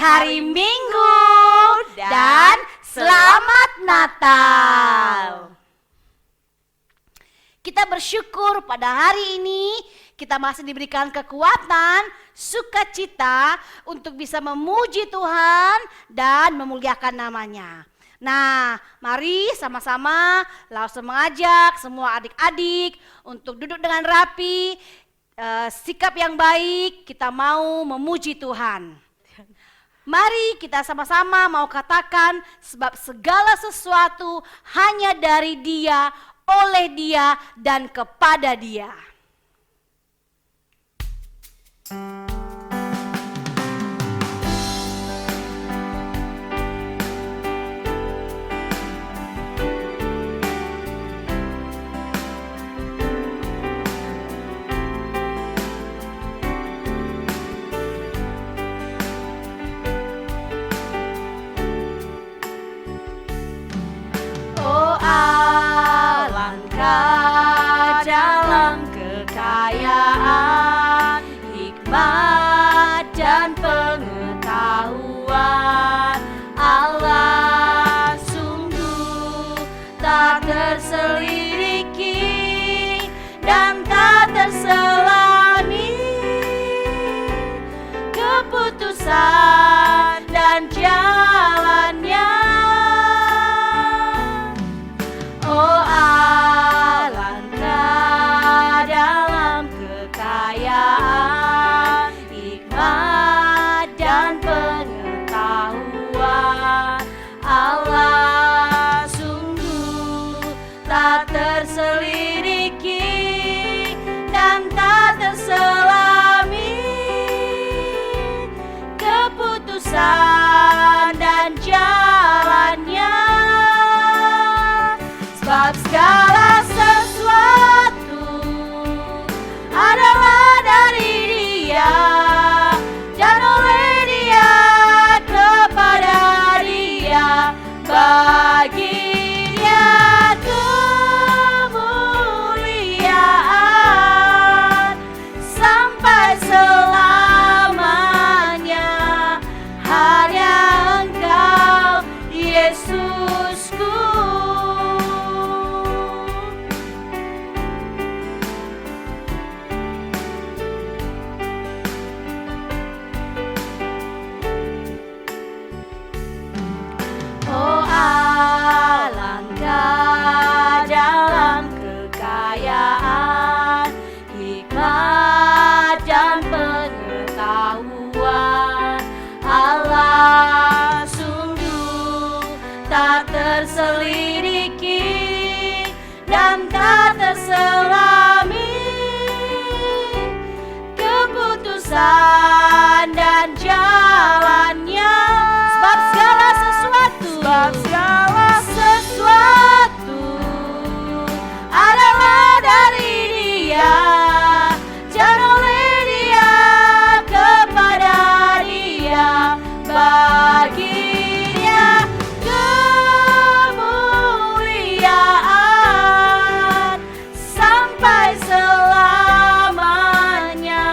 hari Minggu dan selamat Natal. Kita bersyukur pada hari ini kita masih diberikan kekuatan, sukacita untuk bisa memuji Tuhan dan memuliakan namanya. Nah, mari sama-sama langsung mengajak semua adik-adik untuk duduk dengan rapi, sikap yang baik, kita mau memuji Tuhan. Mari kita sama-sama mau katakan sebab segala sesuatu hanya dari Dia, oleh Dia, dan kepada Dia. Alangkah dalam kekayaan, hikmat dan pengetahuan Allah, sungguh tak terselidiki dan tak terselami. Keputusan dan jalannya, oh alangkah dalam kekayaan, hikmat dan pengetahuan Allah, sungguh tak terselidiki dan tak terselami. Keputusan dan jalannya, sebab segala sesuatu adalah dari Dia dan oleh Dia, kepada Dia, baginya kemuliaan sampai selamanya. Hanya Engkau, Yesusku. Oh alangkah dalam kekayaan, hikmat dan pengetahuan Allah, sungguh tak terselidiki dan tak terselami. Keputusan dan jalannya, sebab segala sesuatu adalah dari Dia dan oleh Dia, kepada Dia, baginya kemuliaan sampai selamanya.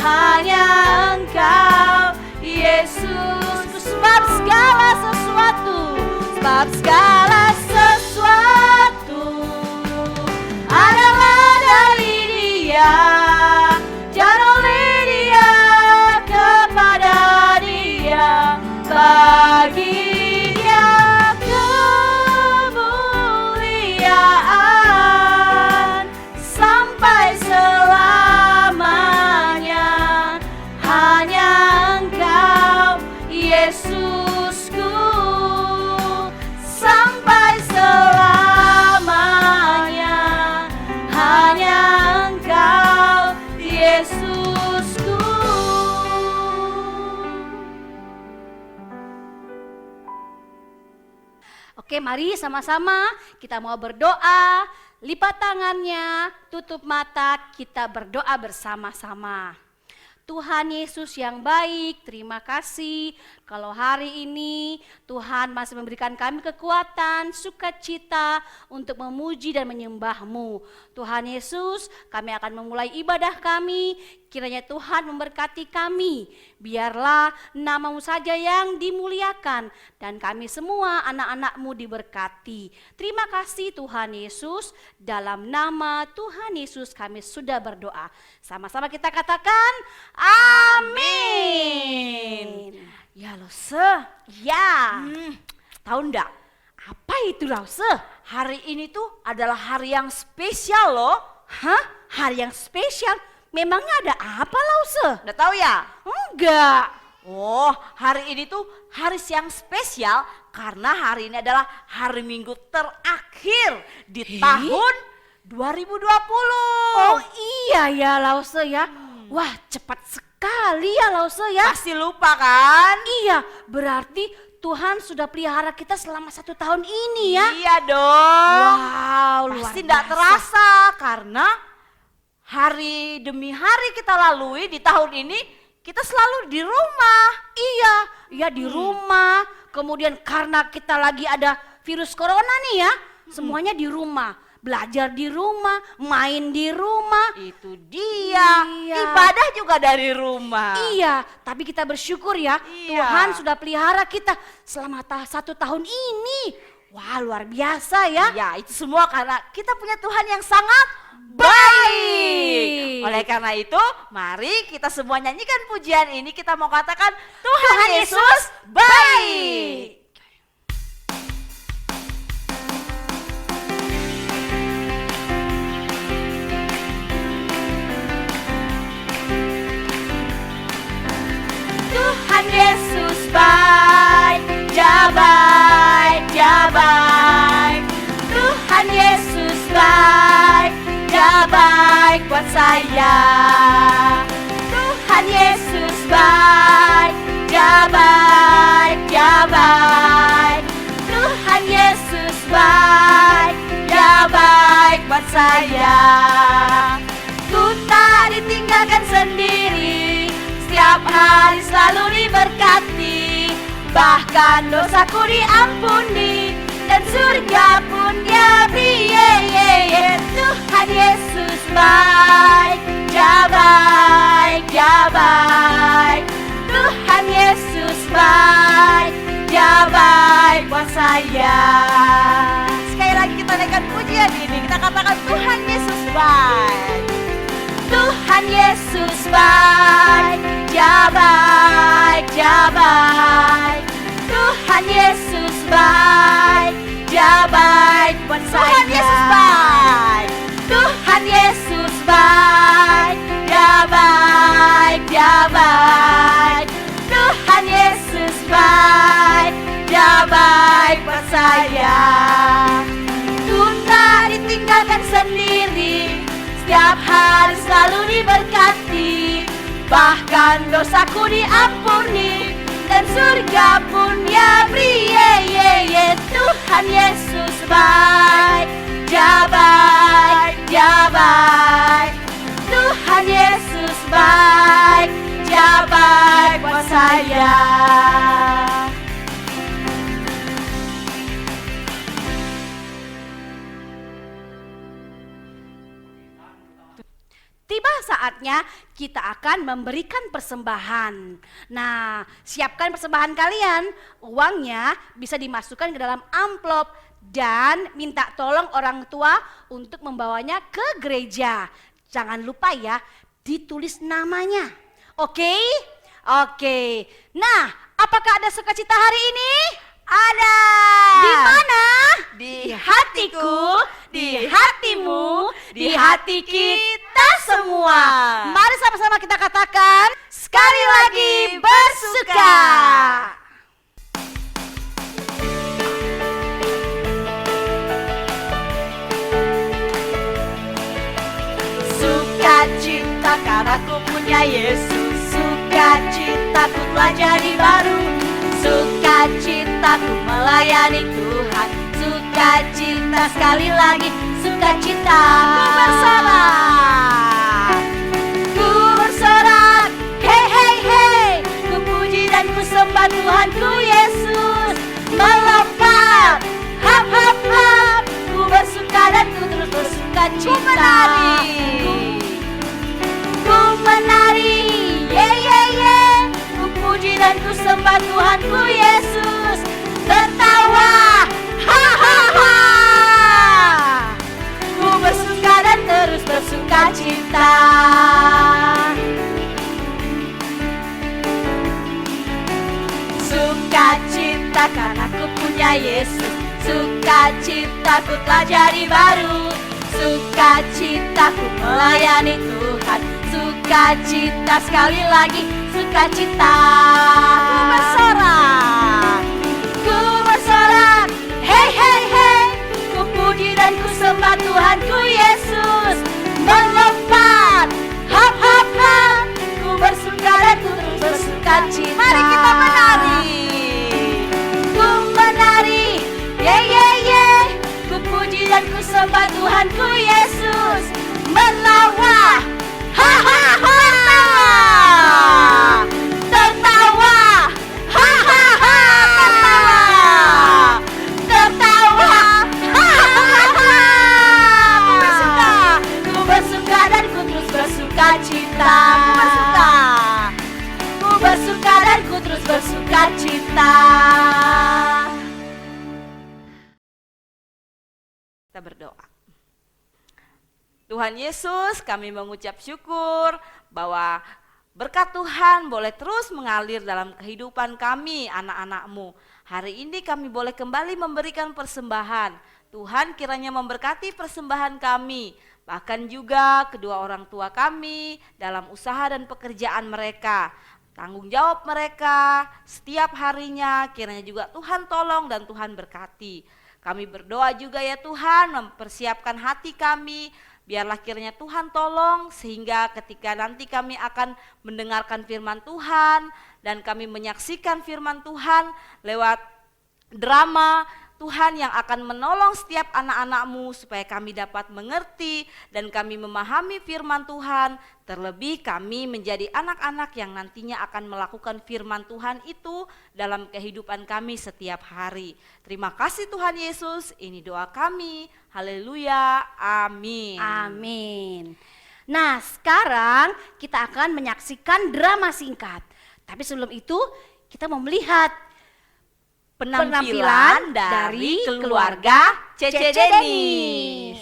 Hanya Engkau, Yesus. Sebab segala sesuatu adalah dari Dia dan oleh Dia, kepada Dia, baginya kemuliaan sampai selamanya. Hanya Engkau, Yesusku, sampai selamanya. Hanya Engkau, Yesusku. Oke, mari sama-sama kita mau berdoa. Lipat tangannya, tutup mata, kita berdoa bersama-sama. Tuhan Yesus yang baik, terima kasih kalau hari ini Tuhan masih memberikan kami kekuatan, sukacita untuk memuji dan menyembah-Mu. Tuhan Yesus, kami akan memulai ibadah kami, kiranya Tuhan memberkati kami. Biarlah nama-Mu saja yang dimuliakan dan kami semua anak-anak-Mu diberkati. Terima kasih Tuhan Yesus, dalam nama Tuhan Yesus kami sudah berdoa. Sama-sama kita katakan amin. Ya Lause, Ya, tahu enggak apa itu Lause? hari ini tuh adalah hari yang spesial loh. Hah? Hari yang spesial? Memangnya ada apa Lause? Udah tahu ya? Enggak. Oh, hari ini tuh hari yang spesial karena hari ini adalah hari Minggu terakhir di tahun 2020. Oh iya ya Lause ya. Wah, cepat sekali ya Lause ya. Pasti lupa kan? Iya, berarti Tuhan sudah pelihara kita selama 1 tahun ini ya. Iya dong. Wow, luar Pasti enggak biasa. terasa karena hari demi hari kita lalui di tahun ini kita selalu di rumah. Iya, ya di rumah. Kemudian karena kita lagi ada virus corona nih ya, semuanya di rumah. Belajar di rumah, main di rumah. Itu dia. Iya. Ibadah juga dari rumah. Iya, tapi kita bersyukur ya, Iya. Tuhan sudah pelihara kita selama 1 tahun ini. Wah, luar biasa ya. Ya, itu semua karena kita punya Tuhan yang sangat baik. Oleh karena itu, mari kita semua nyanyikan pujian ini. Kita mau katakan Tuhan Yesus baik. Tuhan Yesus baik, Dia baik, Dia baik. Tuhan Yesus baik, Dia baik buat saya. Tuhan Yesus baik, Dia baik, Dia baik. Tuhan Yesus baik, Dia baik buat saya. Ku tak ditinggalkan sendiri, setiap hari selalu diberkati, bahkan dosaku diampuni dan surga pun Dia beri. Tuhan Yesus baik, Dia baik, Dia baik. Tuhan Yesus baik, Dia baik buat saya. Sekali lagi kita naikkan pujian ini, kita katakan Tuhan Yesus baik. Tuhan Yesus baik, Dia baik, Dia baik. Tuhan Yesus baik, Dia baik buat saya. Tuhan Yesus baik. Tuhan Yesus baik, Dia baik, Dia baik. Tuhan Yesus baik, Dia baik buat saya. Ku tak ditinggalkan sendiri, setiap hari selalu diberkati, bahkan dosaku diampuni dan surga pun Dia beri. Tuhan Yesus baik, Dia baik, Dia baik. Tuhan Yesus baik, Dia baik buat saya. Tiba saatnya kita akan memberikan persembahan. Nah, siapkan persembahan kalian. Uangnya bisa dimasukkan ke dalam amplop dan minta tolong orang tua untuk membawanya ke gereja. Jangan lupa ya, ditulis namanya. Oke? Oke. Nah, apakah ada sukacita hari ini? Ada. Di mana? Di hatiku, di hatimu, di hati kita semua. Mari sama-sama kita katakan Sekali lagi bersuka. Sukacita karena ku punya Yesus. Sukacitaku telah jadi baru. Sukacitaku melayani Tuhan. Sukacita sekali lagi. Sukacita ku bersorak. Ku bersorak bersukacita. Sukacita karena ku punya Yesus, sukacita ku telah jadi baru, sukacita ku melayani Tuhan, sukacita sekali lagi, sukacita. Ku bersorak, hey hey hey, ku puji dan ku sembah Tuhanku Yesus, melompat, hap hap hap, ku bersuka dan ku terus bersukacita. Mari kita menari. Ku menari, ye ye ye, ku puji dan ku sembah Tuhanku Yesus, melawah, ha ha ha, tertawa, ha ha ha, tertawa, ha ha ha. Ku bersuka dan ku terus bersukacita. Ku bersuka dan ku terus bersukacita. Kita berdoa. Tuhan Yesus, kami mengucap syukur bahwa berkat Tuhan boleh terus mengalir dalam kehidupan kami, anak-anak-Mu. Hari ini kami boleh kembali memberikan persembahan. Tuhan kiranya memberkati persembahan kami, bahkan juga kedua orang tua kami dalam usaha dan pekerjaan mereka. Tanggung jawab mereka setiap harinya, kiranya juga Tuhan tolong dan Tuhan berkati. Kami berdoa juga ya Tuhan, mempersiapkan hati kami, biarlah kiranya Tuhan tolong sehingga ketika nanti kami akan mendengarkan firman Tuhan dan kami menyaksikan firman Tuhan lewat drama, Tuhan yang akan menolong setiap anak-anak-Mu supaya kami dapat mengerti dan kami memahami firman Tuhan. Terlebih kami menjadi anak-anak yang nantinya akan melakukan firman Tuhan itu dalam kehidupan kami setiap hari. Terima kasih Tuhan Yesus, ini doa kami. Haleluya, amin. Amin. Nah, sekarang kita akan menyaksikan drama singkat. Tapi sebelum itu kita mau melihat penampilan dari keluarga Cece Denis.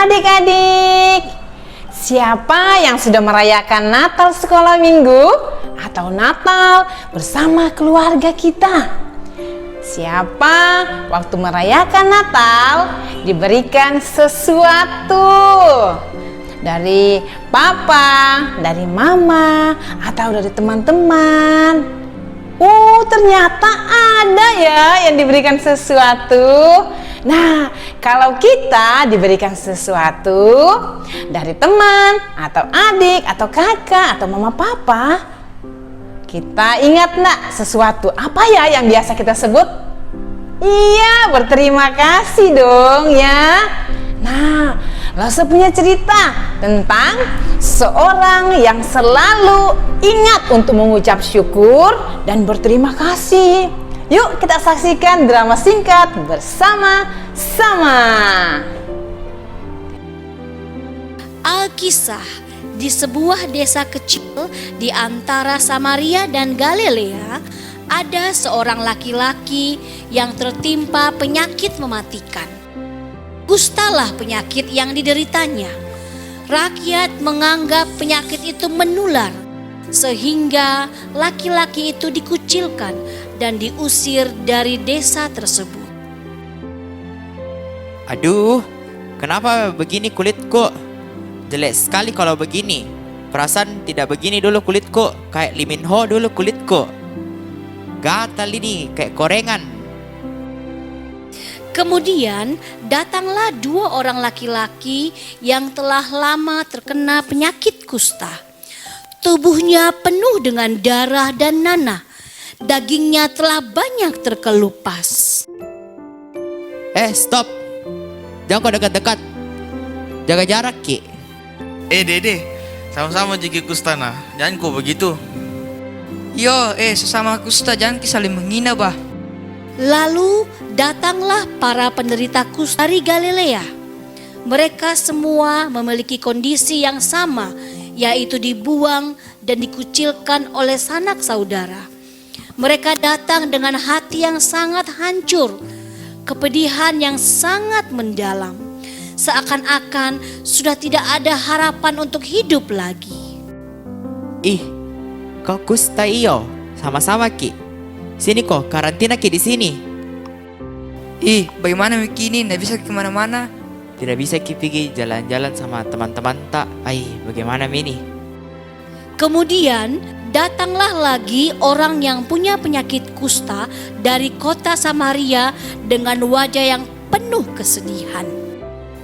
Adik-adik, siapa yang sudah merayakan Natal sekolah minggu atau Natal bersama keluarga kita? Siapa waktu merayakan Natal diberikan sesuatu? Dari papa, dari mama, atau dari teman-teman. Oh, ternyata ada ya yang diberikan sesuatu. Nah, kalau kita diberikan sesuatu dari teman, atau adik, atau kakak, atau mama papa, kita ingat enggak sesuatu apa ya yang biasa kita sebut? Iya, berterima kasih dong ya. Nah, Lose punya cerita tentang seorang yang selalu ingat untuk mengucap syukur dan berterima kasih. Yuk kita saksikan drama singkat bersama-sama. Alkisah, di sebuah desa kecil di antara Samaria dan Galilea, ada seorang laki-laki yang tertimpa penyakit mematikan. Kustalah penyakit yang dideritanya. Rakyat menganggap penyakit itu menular, sehingga laki-laki itu dikucilkan dan diusir dari desa tersebut. Aduh, kenapa begini kulitku? Jelek sekali kalau begini. Perasaan tidak begini dulu kulitku. Kayak Lee Min Ho dulu kulitku. Gatal ini kayak korengan. Kemudian datanglah dua orang laki-laki yang telah lama terkena penyakit kusta. Tubuhnya penuh dengan darah dan nanah. Dagingnya telah banyak terkelupas. Stop. Jangan kau dekat-dekat. Jaga jarak, Ki. Dede, sama-sama jiki kustana. Jangan kau begitu. Yo, sesama kusta jangan saling menghina bah. Lalu datanglah para penderita kusta dari Galilea. Mereka semua memiliki kondisi yang sama, yaitu dibuang dan dikucilkan oleh sanak saudara. Mereka datang dengan hati yang sangat hancur, kepedihan yang sangat mendalam. Seakan-akan sudah tidak ada harapan untuk hidup lagi. Ih, kau kusta iyo. Sama-sama, Ki. Sini kok, karantina Ki di sini. Bagaimana begini? Nggak bisa kemana-mana. Tidak bisa Ki pergi jalan-jalan sama teman-teman tak. Bagaimana ini? Kemudian datanglah lagi orang yang punya penyakit kusta dari kota Samaria dengan wajah yang penuh kesedihan.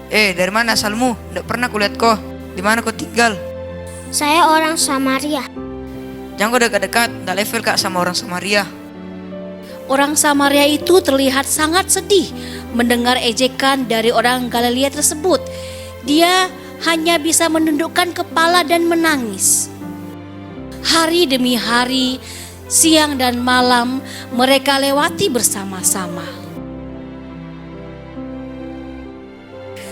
Dari mana asalmu? Nggak pernah kulihat kau. Di mana kau tinggal? Saya orang Samaria. Jangan kau dekat-dekat. Nggak level kak sama orang Samaria. Orang Samaria itu terlihat sangat sedih mendengar ejekan dari orang Galilea tersebut. Dia hanya bisa menundukkan kepala dan menangis. Hari demi hari, siang dan malam mereka lewati bersama-sama.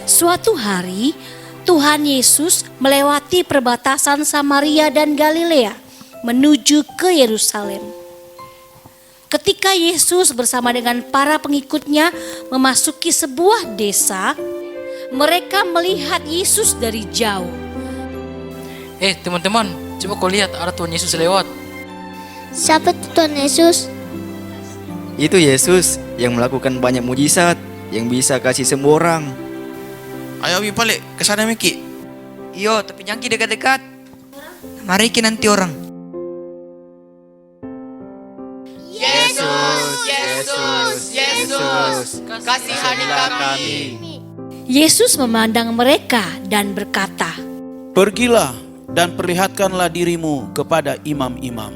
Suatu hari, Tuhan Yesus melewati perbatasan Samaria dan Galilea menuju ke Yerusalem. Ketika Yesus bersama dengan para pengikutnya memasuki sebuah desa, mereka melihat Yesus dari jauh. Teman-teman, coba kau lihat ada Tuhan Yesus lewat. Siapa itu Tuhan Yesus? Itu Yesus yang melakukan banyak mujizat yang bisa kasih semua orang. Ayo Wi balik ke sana Miki. Iyo, tapi jangan dekat-dekat. Mari ki nanti orang. Yesus, kasihanilah kami. Yesus memandang mereka dan berkata, "Pergilah dan perlihatkanlah dirimu kepada imam-imam."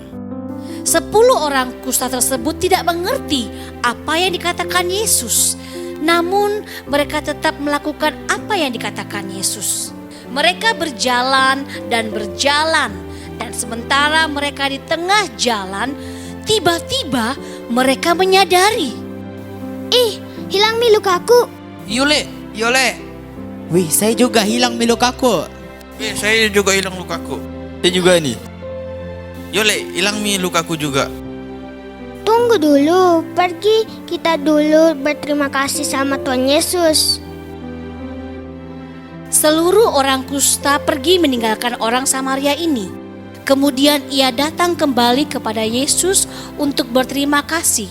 10 orang kusta tersebut tidak mengerti apa yang dikatakan Yesus. Namun mereka tetap melakukan apa yang dikatakan Yesus. Mereka berjalan dan berjalan, dan sementara mereka di tengah jalan, tiba-tiba mereka menyadari, Hilang mi lukaku. Yole. Wih, saya juga hilang milukaku. Saya juga hilang lukaku. Saya juga ini. Yole, hilang mi lukaku juga. Tunggu dulu, pergi kita dulu berterima kasih sama Tuhan Yesus. Seluruh orang kusta pergi meninggalkan orang Samaria ini. Kemudian ia datang kembali kepada Yesus untuk berterima kasih.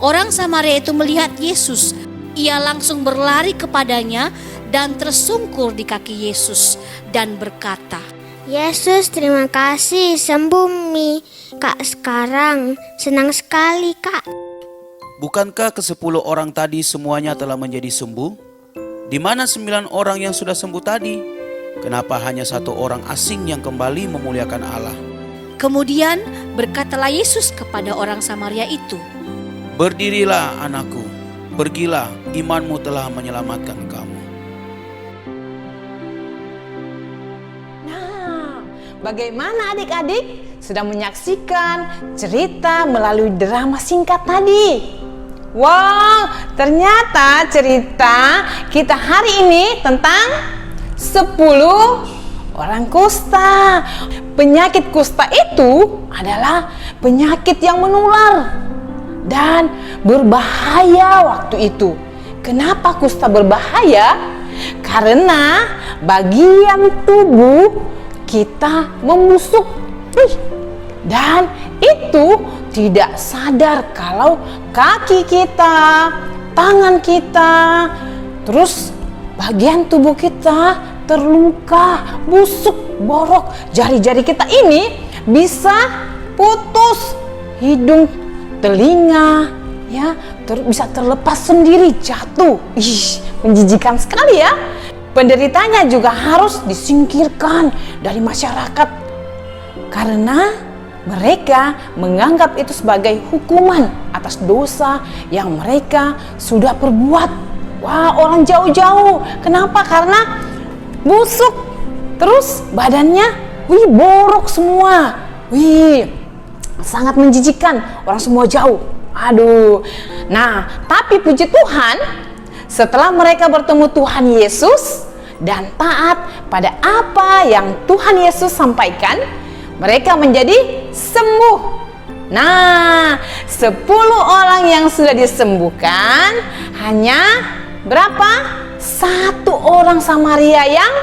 Orang Samaria itu melihat Yesus. Ia langsung berlari kepadanya dan tersungkur di kaki Yesus dan berkata, Yesus, terima kasih, sembuh Mi Kak sekarang. Senang sekali Kak. Bukankah ke-10 orang tadi semuanya telah menjadi sembuh? Di mana 9 orang yang sudah sembuh tadi? Kenapa hanya 1 orang asing yang kembali memuliakan Allah? Kemudian berkatalah Yesus kepada orang Samaria itu, Berdirilah anakku, pergilah, imanmu telah menyelamatkan kamu. Nah, bagaimana adik-adik sudah menyaksikan cerita melalui drama singkat tadi? Wow, ternyata cerita kita hari ini tentang 10 orang kusta. Penyakit kusta itu adalah penyakit yang menular dan berbahaya waktu itu. Kenapa kusta berbahaya? Karena bagian tubuh kita membusuk. Dan itu tidak sadar kalau kaki kita, tangan kita, terus bagian tubuh kita terluka, busuk, borok. Jari-jari kita ini bisa putus, hidung, telinga, ya, bisa terlepas sendiri, jatuh. Ih, menjijikan sekali ya. Penderitanya juga harus disingkirkan dari masyarakat karena mereka menganggap itu sebagai hukuman atas dosa yang mereka sudah perbuat. Wah, orang jauh-jauh. Kenapa? Karena busuk, terus badannya borok semua. Sangat menjijikan, orang semua jauh. Aduh. Nah, tapi puji Tuhan, setelah mereka bertemu Tuhan Yesus dan taat pada apa yang Tuhan Yesus sampaikan, mereka menjadi sembuh. Nah, 10 orang yang sudah disembuhkan, hanya berapa? 1 orang Samaria yang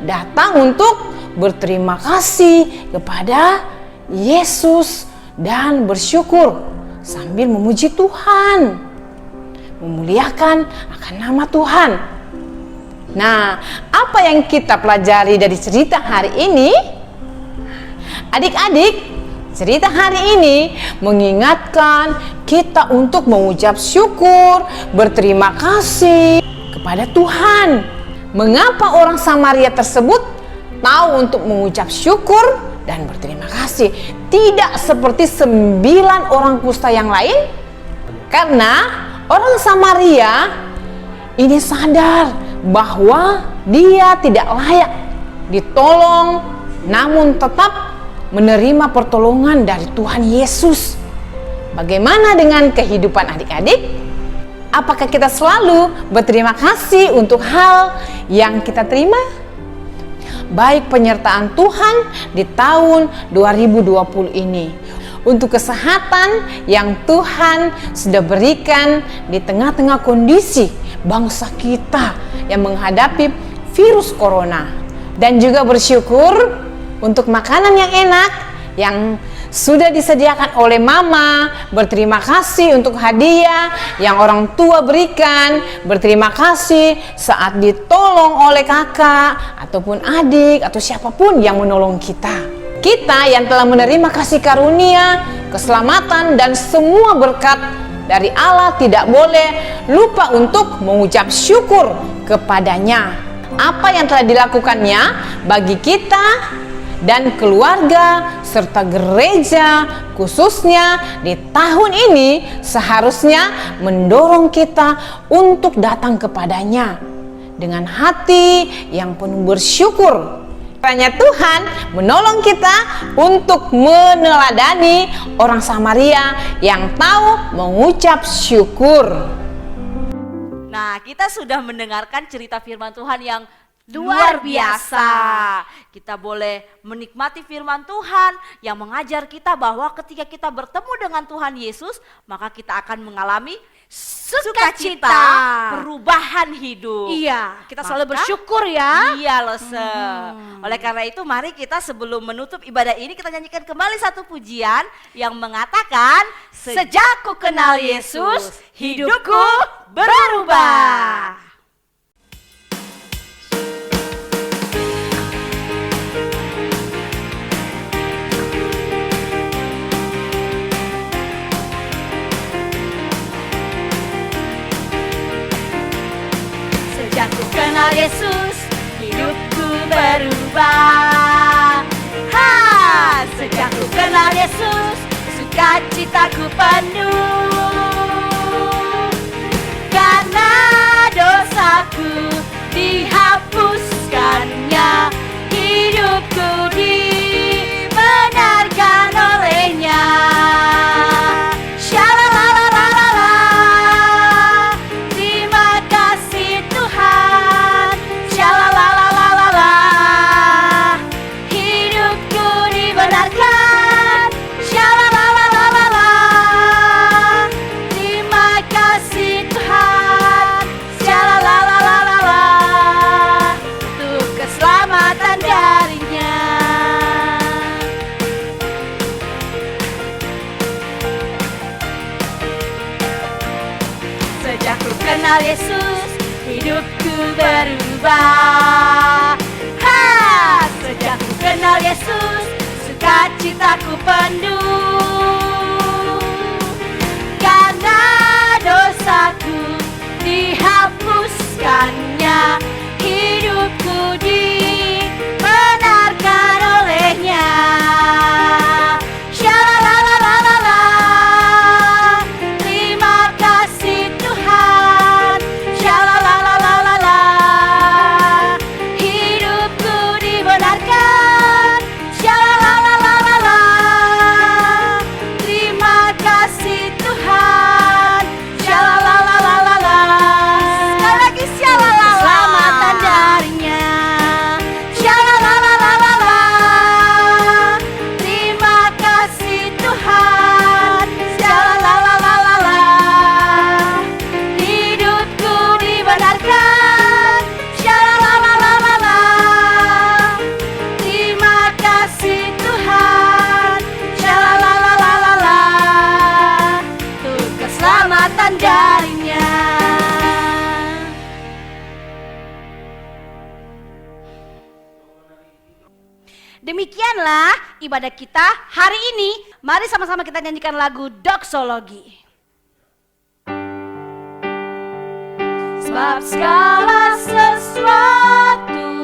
datang untuk berterima kasih kepada Yesus dan bersyukur sambil memuji Tuhan, memuliakan akan nama Tuhan. Nah, apa yang kita pelajari dari cerita hari ini? Adik-adik, cerita hari ini mengingatkan kita untuk mengucap syukur, berterima kasih kepada Tuhan. Mengapa orang Samaria tersebut tahu untuk mengucap syukur dan berterima kasih, tidak seperti 9 orang kusta yang lain? Karena orang Samaria ini sadar bahwa dia tidak layak ditolong, namun tetap menerima pertolongan dari Tuhan Yesus. Bagaimana dengan kehidupan adik-adik? Apakah kita selalu berterima kasih untuk hal yang kita terima? Baik penyertaan Tuhan di tahun 2020 ini, untuk kesehatan yang Tuhan sudah berikan di tengah-tengah kondisi bangsa kita yang menghadapi virus corona, dan juga bersyukur untuk makanan yang enak yang sudah disediakan oleh mama, berterima kasih untuk hadiah yang orang tua berikan, berterima kasih saat ditolong oleh kakak ataupun adik atau siapapun yang menolong kita. Kita yang telah menerima kasih karunia, keselamatan dan semua berkat dari Allah tidak boleh lupa untuk mengucap syukur kepadanya. Apa yang telah dilakukannya bagi kita dan keluarga serta gereja khususnya di tahun ini seharusnya mendorong kita untuk datang kepadanya dengan hati yang penuh bersyukur. Kiranya Tuhan menolong kita untuk meneladani orang Samaria yang tahu mengucap syukur. Nah, kita sudah mendengarkan cerita firman Tuhan yang luar biasa. Kita boleh menikmati firman Tuhan yang mengajar kita bahwa ketika kita bertemu dengan Tuhan Yesus, maka kita akan mengalami sukacita, perubahan hidup. Iya, kita selalu bersyukur ya. Iya loh, Oleh karena itu mari kita sebelum menutup ibadah ini kita nyanyikan kembali satu pujian yang mengatakan, sejak ku kenal Yesus, hidupku berubah. kenal Yesus, hidupku berubah. Ha, sejak ku kenal Yesus, sukacitaku penuh. Karena dosaku dihapuskannya, hidupku dibenarkan olehnya. Shalalalalala, terima kasih Tuhan. Shalalalalala, hidupku dibenarkan. Shalalalalala, terima kasih Tuhan. Shalalalalala, untuk keselamatan darinya. Sejak ku kenal Yesus, hidupku berubah. Ha, sejak ku kenal Yesus, sukacitaku penuh. Karena dosaku dihapuskannya, hidupku dibenarkan olehnya. Shalalalalala, terima kasih Tuhan. Shalalalalala, hidupku dibenarkan. Shalalalalala, terima kasih Tuhan. Shalalalalala, sekali lagi shalalalalala, keselamatan darinya. Shalalalalala, terima kasih Tuhan. Shalalalalala, hidupku dibenarkan. Shalalalalala, terima kasih Tuhan. Shalalalalala, untuk keselamatan darinya. Demikianlah ibadah kita hari ini. Mari sama-sama kita nyanyikan lagu doksologi. Sebab segala sesuatu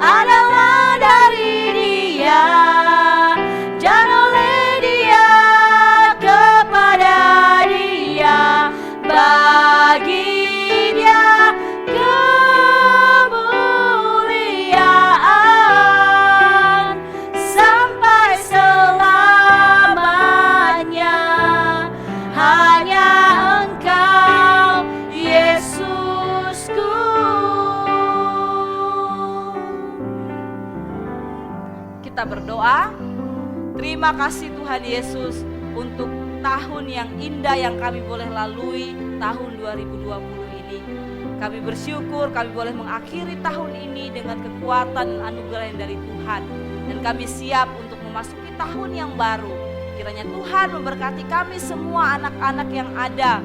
adalah dari Dia, dan oleh Dia, kepada Dia, bagi Dia kemuliaan sampai selamanya. Hanya Engkau, Yesusku. Kita berdoa. Terima kasih Tuhan Yesus untuk tahun yang indah yang kami boleh lalui tahun 2020 ini. Kami bersyukur kami boleh mengakhiri tahun ini dengan kekuatan dan anugerah yang dari Tuhan. Dan kami siap untuk memasuki tahun yang baru. Kiranya Tuhan memberkati kami semua anak-anak yang ada.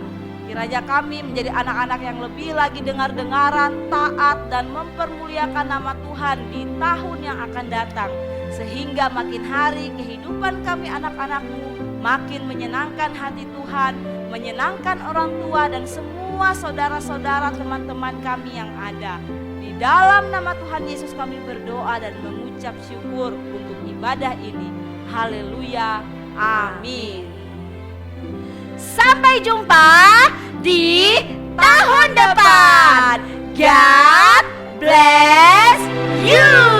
Kiranya kami menjadi anak-anak yang lebih lagi dengar-dengaran, taat dan mempermuliakan nama Tuhan di tahun yang akan datang. Sehingga makin hari kehidupan kami anak-anak-Mu makin menyenangkan hati Tuhan, menyenangkan orang tua dan semua saudara-saudara teman-teman kami yang ada. Di dalam nama Tuhan Yesus kami berdoa dan mengucap syukur untuk ibadah ini. Haleluya, amin. Sampai jumpa di tahun depan. God bless you.